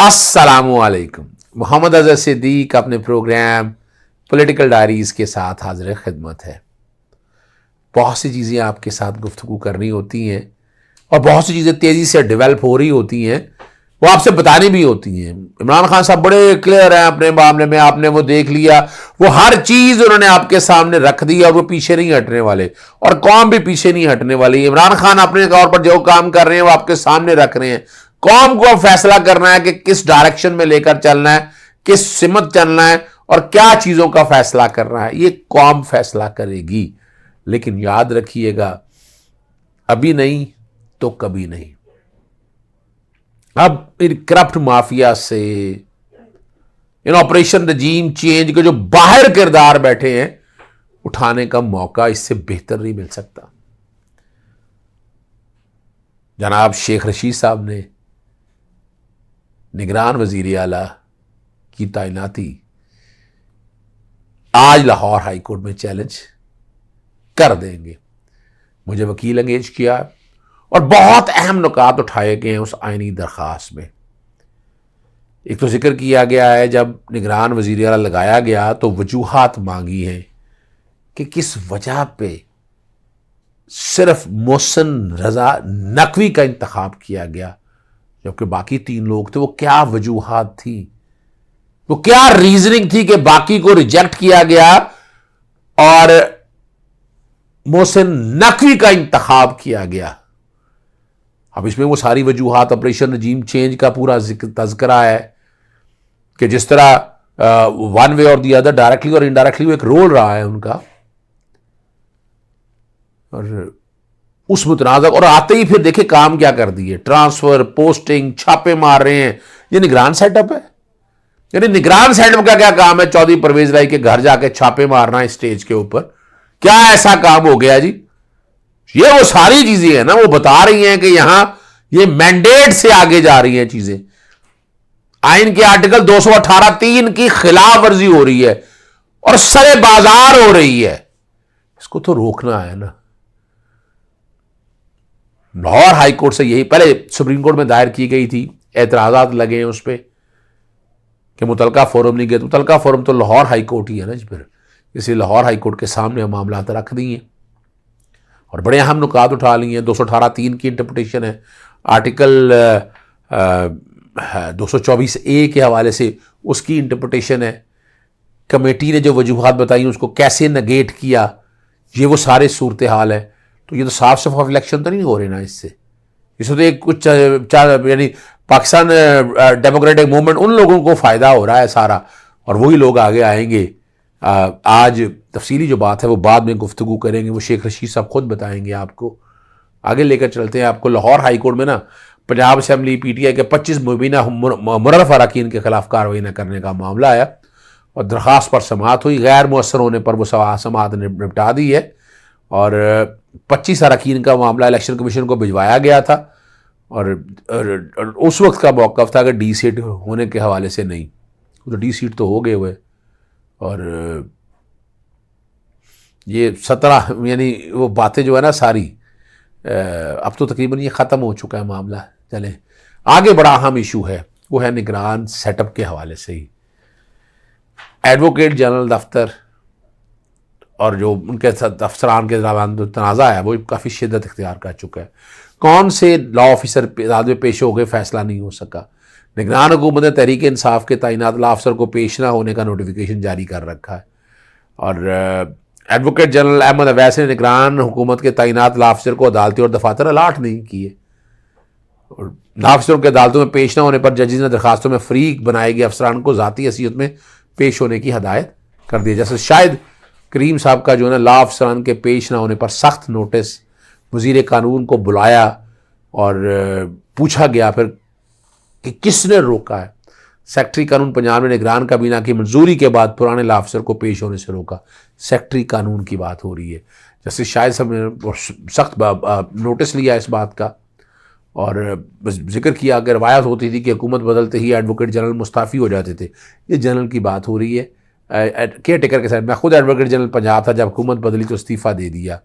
अस्सलामुअलैकुम। मोहम्मद अज़हर सिद्दीक अपने programme political diaries के साथ हाजिर खिदमत है। बहुत सी चीज़ें आपके साथ गुफ्तगू करनी होती हैं और बहुत सी चीज़ें तेज़ी से डेवलप हो रही होती हैं, वो आपसे बतानी भी होती हैं। इमरान खान साहब बड़े क्लियर हैं अपने मामले में, आपने वो देख लिया, वो हर चीज़ उन्होंने आपके सामने रख दी और वो पीछे नहीं हटने वाले और कौम भी पीछे नहीं हटने वाली। इमरान खान अपने तौर पर जो काम कर रहे हैं वो आपके सामने रख रहे हैं। कौम को फैसला करना है कि किस डायरेक्शन में लेकर चलना है, किस सिमत चलना है और क्या चीज़ों का फैसला करना है, ये कौम फैसला करेगी। लेकिन याद रखिएगा, अभी नहीं तो कभी नहीं। अब इन करप्ट माफिया से, इन ऑपरेशन रजीम चेंज के जो बाहर किरदार बैठे हैं, उठाने का मौका इससे बेहतर नहीं मिल सकता। जनाब शेख रशीद साहब ने निगरान वजीर आला की तैनाती आज लाहौर हाई कोर्ट में चैलेंज कर देंगे। मुझे वकील अंगेज किया और बहुत अहम नुकात उठाए गए हैं उस आईनी दरखास्त में। एक तो जिक्र किया गया है, जब निगरान वजीर आला लगाया गया तो वजूहात मांगी हैं कि किस वजह पे सिर्फ मोहसिन रजा नकवी का इंतखाब किया गया जबकि बाकी 3 लोग थे। वो क्या वजूहात थी, वो क्या रीजनिंग थी कि बाकी को रिजेक्ट किया गया और मोहसिन नकवी का इंतखाब किया गया। अब इसमें वो सारी वजूहात, ऑपरेशन रजीम चेंज का पूरा तज़किरा है कि जिस तरह वन वे और दी अदर, डायरेक्टली और इनडायरेक्टली, वो एक रोल रहा है उनका। और उस मुतनाज़ और आते ही फिर देखे काम क्या कर दिए, ट्रांसफर, पोस्टिंग, छापे मार रहे हैं। ये निगरान सेटअप है। यानी निगरान सेटअप का क्या काम है? चौधरी परवेज राय के घर जाके छापे मारना है स्टेज के ऊपर। क्या ऐसा काम हो गया जी? ये वो सारी चीजें हैं ना, वो बता रही हैं कि यहां ये मैंडेट से आगे जा रही हैं चीजें। आइन के आर्टिकल 218(3) की खिलाफ वर्जी हो रही है और सरे बाजार हो रही है। इसको तो रोकना है ना। लाहौर हाई कोर्ट से यही पहले सुप्रीम कोर्ट में दायर की गई थी, एतराजात लगे हैं उस पर कि मुतलका फोरम नहीं गए। तो मुतलका फोरम तो लाहौर हाई कोर्ट ही है ना, फिर इसलिए लाहौर हाई कोर्ट के सामने मामला रख दिए और बड़े अहम नुकात उठा लिए हैं। 218(3) की इंटरप्रिटेशन है, आर्टिकल 224(a) के हवाले से उसकी इंटरप्रिटेशन है। कमेटी ने जो वजूहात बताई उसको कैसे नगेट किया, ये वो सारे सूरत हाल है। तो ये तो साफ साफ इलेक्शन तो नहीं हो रहे ना इससे तो एक कुछ यानी पाकिस्तान डेमोक्रेटिक मूवमेंट, उन लोगों को फ़ायदा हो रहा है सारा और वही लोग आगे आएंगे। आज तफसीली जो बात है वो बाद में गुफ्तगू करेंगे, वो शेख रशीद साहब खुद बताएंगे आपको। आगे लेकर चलते हैं आपको। लाहौर हाई कोर्ट में ना पंजाब असम्बली PTI के 25 मुबीना मुरर्रफ अरकान के खिलाफ कार्रवाई न करने का मामला आया और दरख्वास्त पर समाअत हुई। गैर मुअस्सर होने पर वो समाअत निपटा दी है और 25 अरकान का मामला इलेक्शन कमीशन को भिजवाया गया था और उस वक्त का मौक़िफ़ था कि डी सीट होने के हवाले से नहीं। तो डी सीट तो हो गए हुए और ये 17 यानी वो बातें जो है ना सारी, अब तो तकरीबन ये ख़त्म हो चुका है मामला। चलें आगे। बड़ा अहम इशू है, वो है निगरान सेटअप के हवाले से ही। एडवोकेट जनरल दफ्तर और जो उनके अफसरान के दरमियान जो तनाज़ा है वो काफ़ी शिद्दत इख्तियार कर चुका है। कौन से लॉ ऑफिसर अदालत में पेश हो गए, फैसला नहीं हो सका। निगरान हुकूमत ने तहरीक इंसाफ के तैनात लॉ अफसर को पेश ना होने का नोटिफिकेशन जारी कर रखा है और एडवोकेट जनरल अहमद अवैस ने निगरान हुकूमत के तैनात लॉ अफसर को अदालती और दफातर अलाट नहीं किए और लॉ अफसरों के अदालतों में पेश ना होने पर जजेस ने दरखास्तों में फरीक बनाए गए अफसरान को ज़ाती हैसियत में पेश होने की हदायत कर दी। जैसे शायद करीम साहब का जो है ना, लॉ अफसरान के पेश ना होने पर सख्त नोटिस, वज़ीर कानून को बुलाया और पूछा गया फिर कि किसने रोका है। सेक्रेटरी कानून पंजाब ने निगरान काबीना की मंजूरी के बाद पुराने लॉ अफसर को पेश होने से रोका। सेक्रेटरी कानून की बात हो रही है। जैसे शायद सब ने सख्त नोटिस लिया इस बात का और जिक्र किया कि रवायत होती थी कि हुकूमत बदलते ही एडवोकेट जनरल मुस्ताफ़ी हो जाते थे। ये जनरल की बात हो रही है, केयर टेकर के साथ। मैं खुद एडवोकेट जनरल पंजाब था, जब हुकूमत बदली तो इस्तीफ़ा दे दिया।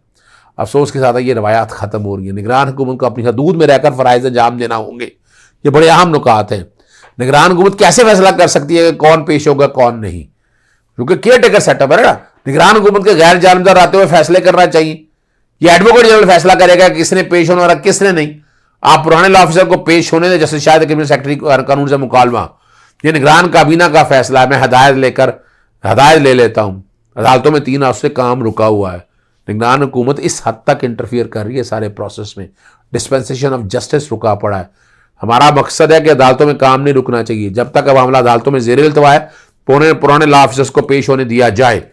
अफसोस के साथ ये रवायात ख़त्म हो रही है। निगरान हुकूमत को अपनी हदूद में रहकर फ़राइज़ अंजाम देना होंगे। ये बड़े अहम नुकात हैं। निगरान हुकूमत कैसे फैसला कर सकती है कि कौन पेश होगा कौन नहीं, क्योंकि केयर टेकर सेटअप है ना। निगरान हुकूमत के गैर जानबदार आते हुए फैसले करना चाहिए। ये एडवोकेट जनरल फैसला करेगा किसने पेश होना और किसने नहीं। आप पुराने लॉ ऑफिसर को पेश होने दें, जैसे शायद क्रिमिनल सेक्रेटरी कानून से मुकालमा, ये निगरान काबीना का फैसला है। मैं हदायत ले लेता हूं। अदालतों में 3 हफ्ते से काम रुका हुआ है। निगरान हुकूमत इस हद तक इंटरफियर कर रही है सारे प्रोसेस में, डिस्पेंसेशन ऑफ जस्टिस रुका पड़ा है। हमारा मकसद है कि अदालतों में काम नहीं रुकना चाहिए। जब तक अब मामला अदालतों में ज़ेर इल्तवा है, पुराने लॉ ऑफिसर्स को पेश होने दिया जाए।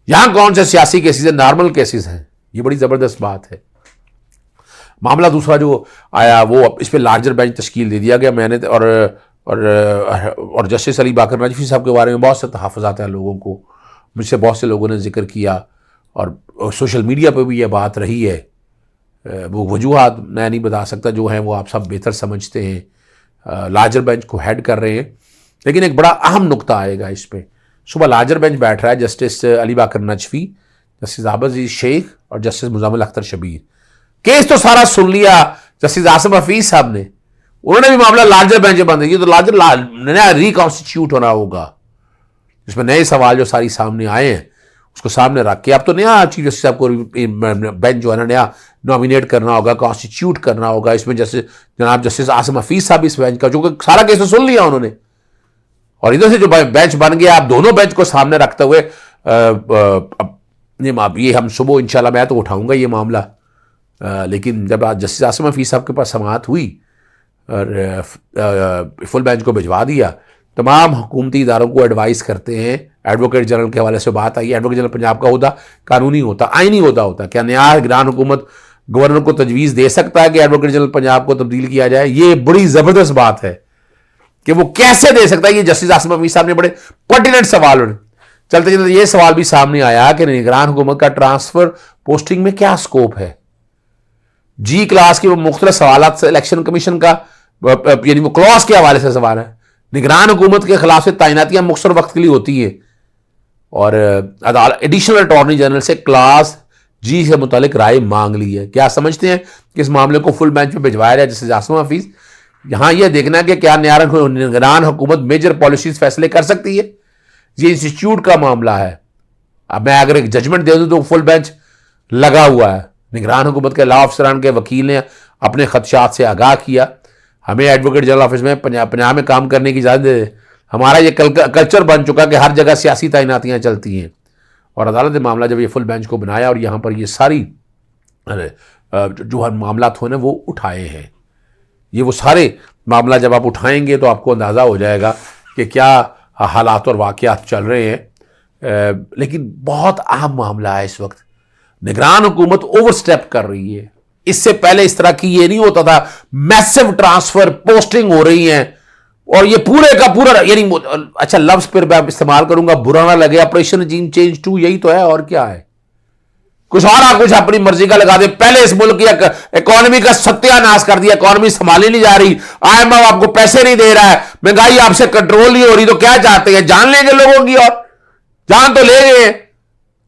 यहां कौन से सियासी केसेस है, नॉर्मल केसेस हैं। ये बड़ी जबरदस्त बात है। मामला दूसरा जो आया वो इस पर लार्जर बेंच तश्कील दे दिया गया। मैंने और जस्टिस अली बाकर नजफी साहब के बारे में बहुत से तहफ़्फ़ुज़ात हैं लोगों को, मुझसे बहुत से लोगों ने जिक्र किया और सोशल मीडिया पर भी यह बात रही है। वो वजूहात मैं नहीं बता सकता, जो हैं वो आप सब बेहतर समझते हैं। लार्जर बेंच को हेड कर रहे हैं, लेकिन एक बड़ा अहम नुक्ता आएगा इस पर। सुबह लार्जर बेंच बैठ रहा है जस्टिस अली बाकर नजफी, जस्टिस आबद अजीज शेख और जस्टिस मुजाम्मिल अख्तर शबीर। केस तो सारा सुन लिया जस्टिस आसिम हफीज साहब ने, उन्होंने भी मामला लार्जर बेंच में बंद किया। तो लार्जर नया रिकॉन्स्टिट्यूट होना होगा, इसमें नए सवाल जो सारी सामने आए हैं उसको सामने रख के अब तो नया चीफ जस्टिस साहब को बेंच जो है ना नया नॉमिनेट करना होगा, कॉन्स्टिट्यूट करना होगा। इसमें जनाब जस्टिस आसिम हफीज साहब इस बेंच का, जो कि सारा केस तो सुन लिया उन्होंने, और इधर से जो बेंच बन गया, आप दोनों बेंच को सामने रखते हुए ये हम सुबह इंशाल्लाह मैं तो उठाऊंगा ये मामला। लेकिन जब आज जस्टिस आसिम हफीज साहब के पास समाअत हुई और फुल बेंच को भिजवा दिया, तमाम हुकूमती इदारों को एडवाइस करते हैं। एडवोकेट जनरल के हवाले से बात आई। एडवोकेट जनरल पंजाब का होता कानूनी होता, आईनी होता क्या न्याय निगरान हुकूमत गवर्नर को तजवीज़ दे सकता है कि एडवोकेट जनरल पंजाब को तब्दील किया जाए? ये बड़ी ज़बरदस्त बात है कि वो कैसे दे सकता है। ये जस्टिस आसिम हफीज साहब ने बड़े पर्टिनेंट सवाल चलते चलते ये सवाल भी सामने आया कि निगरान हुकूमत का ट्रांसफर पोस्टिंग में क्या स्कोप है। जी क्लास के वो मुख्तलिफ सवाल इलेक्शन कमीशन का यानी वो क्लॉज के हवाले से सवाल है। निगरान हुकूमत के खिलाफ से तैनातियां मुख्तसर वक्त के लिए होती है और अदालत एडिशनल अटॉर्नी जनरल से क्लास जी से मुतालिक राय मांग ली है। क्या समझते हैं कि इस मामले को फुल बेंच में भिजवाया जाए जैसे आसिम हफीज? यहां यह देखना है कि क्या निगरान हुकूमत मेजर पॉलिसीज फैसले कर सकती है। ये इंस्टीट्यूट का मामला है। अब मैं अगर एक जजमेंट दे दूं तो फुल बेंच लगा हुआ है। निगरान हुकूमत के लॉ अफसरान के वकील ने अपने खदशात से आगाह किया। हमें एडवोकेट जनरल ऑफिस में पंजाब में काम करने की इजाज़त दे। हमारा ये कल्चर बन चुका कि हर जगह सियासी तैनातियाँ चलती हैं। और अदालत ने मामला जब ये फुल बेंच को बनाया और यहाँ पर ये सारी जो मामला थे ना वो उठाए हैं। ये वो सारे मामला जब आप उठाएंगे तो आपको अंदाज़ा हो जाएगा कि क्या हालात और वाक़यात चल रहे हैं। लेकिन बहुत अहम मामला है इस वक्त। निगरान हुकूमत ओवरस्टेप कर रही है। इससे पहले इस तरह की ये नहीं होता था। मैसिव ट्रांसफर पोस्टिंग हो रही हैं और ये पूरे का पूरा यानी अच्छा लफ्ज फिर मैं इस्तेमाल करूंगा, बुरा ना लगे, ऑपरेशन जीन चेंज 2 यही तो है और क्या है। कुछ और कुछ अपनी मर्जी का लगा दे। पहले इस मुल्क की इकोनॉमी का सत्यानाश कर दिया। इकोनॉमी संभाली नहीं जा रही, IMF आपको पैसे नहीं दे रहा है, महंगाई आपसे कंट्रोल नहीं हो रही, तो क्या चाहते हैं? जान लेंगे लोगों की, और जान तो लेंगे।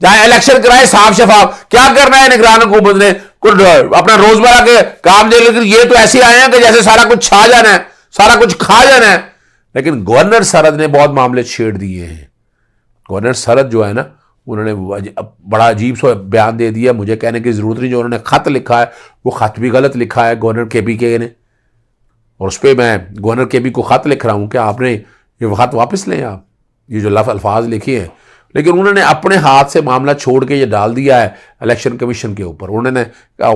चाहे इलेक्शन कराए साफ शफाफ। क्या करना है निगरान हुकूमत ने? कुछ अपना रोजमर्रा के काम दे, लेकिन ये तो ऐसे आए हैं कि जैसे सारा कुछ छा जाना है, सारा कुछ खा जाना है। लेकिन गवर्नर सरद ने बहुत मामले छेड़ दिए हैं। गवर्नर सरद जो है ना, उन्होंने बड़ा अजीब सा बयान दे दिया। मुझे कहने की जरूरत नहीं, जो उन्होंने खत लिखा है वो खत भी गलत लिखा है गवर्नर KP ने, और उस पर मैं गवर्नर KP को खत लिख रहा हूं कि आपने ये खत वापस लें, आप ये जो अल्फाज लिखे हैं। लेकिन उन्होंने अपने हाथ से मामला छोड़ के ये डाल दिया है इलेक्शन कमीशन के ऊपर। उन्होंने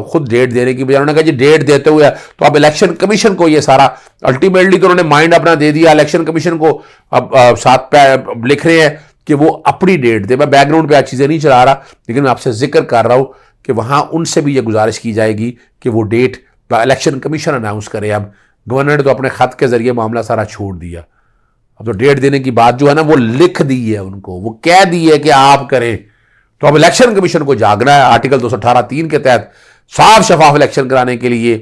खुद डेट देने की बजाय उन्होंने कहा जी डेट देते हुए तो अब इलेक्शन कमीशन को ये सारा, अल्टीमेटली तो उन्होंने माइंड अपना दे दिया इलेक्शन कमीशन को। अब साथ पे लिख रहे हैं कि वो अपनी डेट दे। मैं बैकग्राउंड पे आज चीज़ें नहीं चला रहा, लेकिन मैं आपसे जिक्र कर रहा हूँ कि वहाँ उनसे भी ये गुजारिश की जाएगी कि वो डेट इलेक्शन कमीशन अनाउंस करे। अब गवर्नर ने तो अपने खत के जरिए मामला सारा छोड़ दिया। अब तो डेट देने की बात जो है ना वो लिख दी है उनको, वो कह दी है कि आप करें। तो अब इलेक्शन कमीशन को जागना है। आर्टिकल 218(3) के तहत साफ शफाफ इलेक्शन कराने के लिए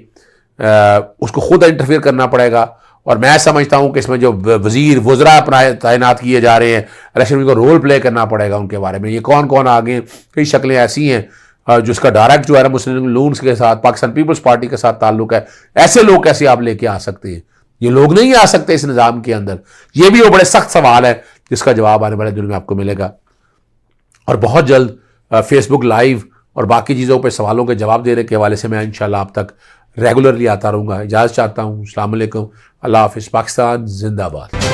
उसको खुद इंटरफेयर करना पड़ेगा। और मैं समझता हूं कि इसमें जो वजीर वज़रा तैनात किए जा रहे हैं, इलेक्शन को रोल प्ले करना पड़ेगा उनके बारे में। ये कौन कौन आ गए, कई शक्लें ऐसी हैं जिसका डायरेक्ट जो है ना मुस्लिम लून्स के साथ, पाकिस्तान पीपल्स पार्टी के साथ ताल्लुक है। ऐसे लोग कैसे आप लेके आ सकते हैं? ये लोग नहीं आ सकते इस निज़ाम के अंदर? ये भी वो बड़े सख्त सवाल है जिसका जवाब आने वाले दिनों में आपको मिलेगा। और बहुत जल्द फेसबुक लाइव और बाकी चीज़ों पर सवालों के जवाब देने के हवाले से मैं इंशाल्लाह आप तक रेगुलरली आता रहूँगा। इजाज़त चाहता हूँ। अस्सलाम वालेकुम, अल्लाह हाफ़िज़। पाकिस्तान जिंदाबाद।